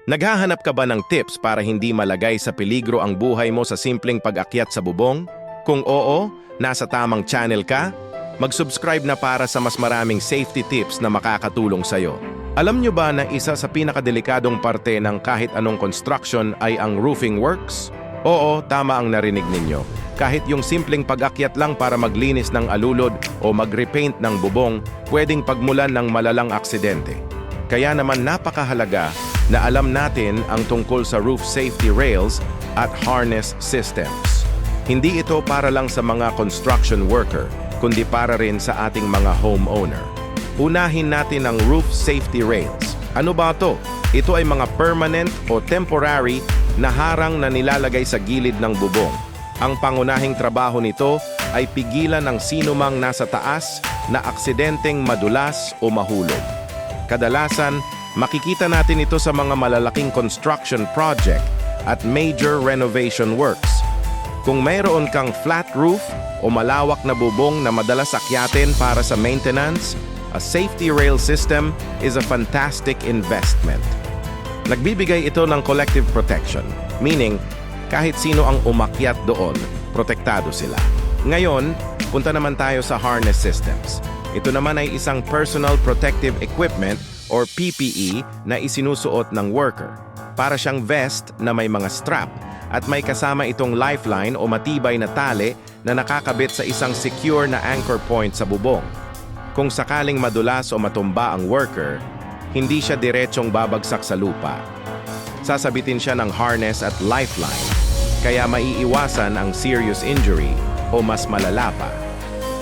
Naghahanap ka ba ng tips para hindi malagay sa peligro ang buhay mo sa simpleng pag-akyat sa bubong? Kung oo, nasa tamang channel ka? Mag-subscribe na para sa mas maraming safety tips na makakatulong sa'yo. Alam nyo ba na isa sa pinakadelikadong parte ng kahit anong construction ay ang roofing works? Oo, tama ang narinig ninyo. Kahit yung simpleng pag-akyat lang para maglinis ng alulod o mag-repaint ng bubong, pwedeng pagmulan ng malalang aksidente. Kaya naman napakahalaga na alam natin ang tungkol sa roof safety rails at harness systems. Hindi ito para lang sa mga construction worker, kundi para rin sa ating mga homeowner. Unahin natin ang roof safety rails. Ano ba ito? Ito ay mga permanent o temporary na harang na nilalagay sa gilid ng bubong. Ang pangunahing trabaho nito ay pigilan ng sinumang nasa taas na aksidenteng madulas o mahulog. Kadalasan, makikita natin ito sa mga malalaking construction project at major renovation works. Kung mayroon kang flat roof o malawak na bubong na madalas akyatin para sa maintenance, a safety rail system is a fantastic investment. Nagbibigay ito ng collective protection, meaning kahit sino ang umakyat doon, protektado sila. Ngayon, punta naman tayo sa harness systems. Ito naman ay isang personal protective equipment or PPE na isinusuot ng worker. Para siyang vest na may mga strap at may kasama itong lifeline o matibay na tali na nakakabit sa isang secure na anchor point sa bubong. Kung sakaling madulas o matumba ang worker, hindi siya diretsong babagsak sa lupa. Sasabitin siya ng harness at lifeline, kaya maiiwasan ang serious injury o mas malala pa.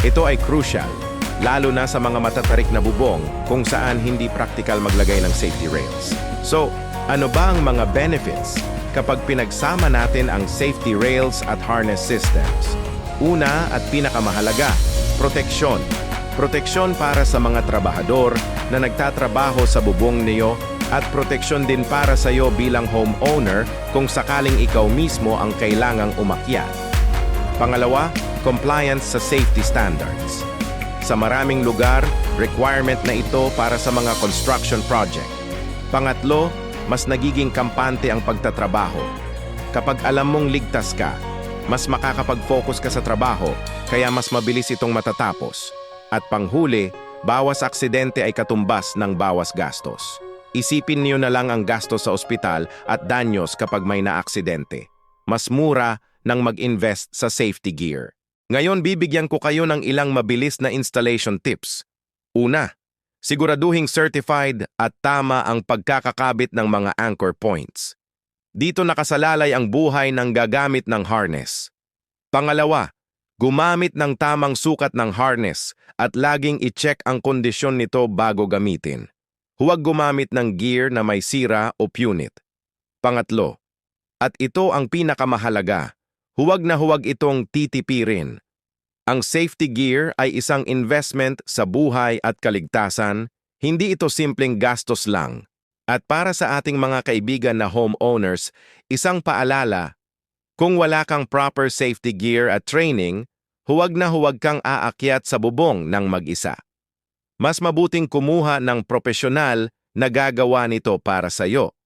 Ito ay crucial, lalo na sa mga matatarik na bubong kung saan hindi praktikal maglagay ng safety rails. So, ano ba ang mga benefits kapag pinagsama natin ang safety rails at harness systems? Una at pinakamahalaga, proteksyon. Proteksyon para sa mga trabahador na nagtatrabaho sa bubong niyo at proteksyon din para sa iyo bilang homeowner kung sakaling ikaw mismo ang kailangang umakyat. Pangalawa, compliance sa safety standards. Sa maraming lugar, requirement na ito para sa mga construction project. Pangatlo, mas nagiging kampante ang pagtatrabaho. Kapag alam mong ligtas ka, mas makakapag-focus ka sa trabaho, kaya mas mabilis itong matatapos. At panghuli, bawas aksidente ay katumbas ng bawas gastos. Isipin niyo na lang ang gastos sa ospital at danyos kapag may naaksidente. Mas mura nang mag-invest sa safety gear. Ngayon bibigyan ko kayo ng ilang mabilis na installation tips. Una, siguraduhing certified at tama ang pagkakakabit ng mga anchor points. Dito nakasalalay ang buhay ng gagamit ng harness. Pangalawa, gumamit ng tamang sukat ng harness at laging i-check ang kondisyon nito bago gamitin. Huwag gumamit ng gear na may sira o punit. Pangatlo, at ito ang pinakamahalaga, huwag na huwag itong titipirin. Ang safety gear ay isang investment sa buhay at kaligtasan, hindi ito simpleng gastos lang. At para sa ating mga kaibigan na homeowners, isang paalala, kung wala kang proper safety gear at training, huwag na huwag kang aakyat sa bubong ng mag-isa. Mas mabuting kumuha ng profesional na gagawa nito para sa iyo.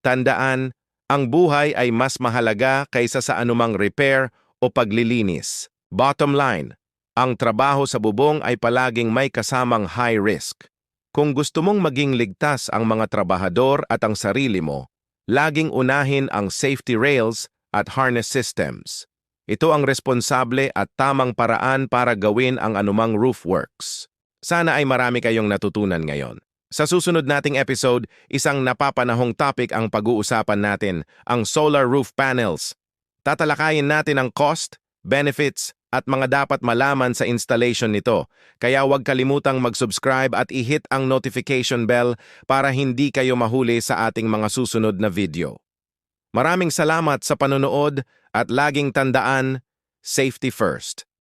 Tandaan, ang buhay ay mas mahalaga kaysa sa anumang repair o paglilinis. Bottom line, ang trabaho sa bubong ay palaging may kasamang high risk. Kung gusto mong maging ligtas ang mga trabahador at ang sarili mo, laging unahin ang safety rails at harness systems. Ito ang responsable at tamang paraan para gawin ang anumang roof works. Sana ay marami kayong natutunan ngayon. Sa susunod nating episode, isang napapanahong topic ang pag-uusapan natin, ang solar roof panels. Tatalakayin natin ang cost, benefits, at mga dapat malaman sa installation nito. Kaya huwag kalimutang mag-subscribe at i-hit ang notification bell para hindi kayo mahuli sa ating mga susunod na video. Maraming salamat sa panonood at laging tandaan, safety first.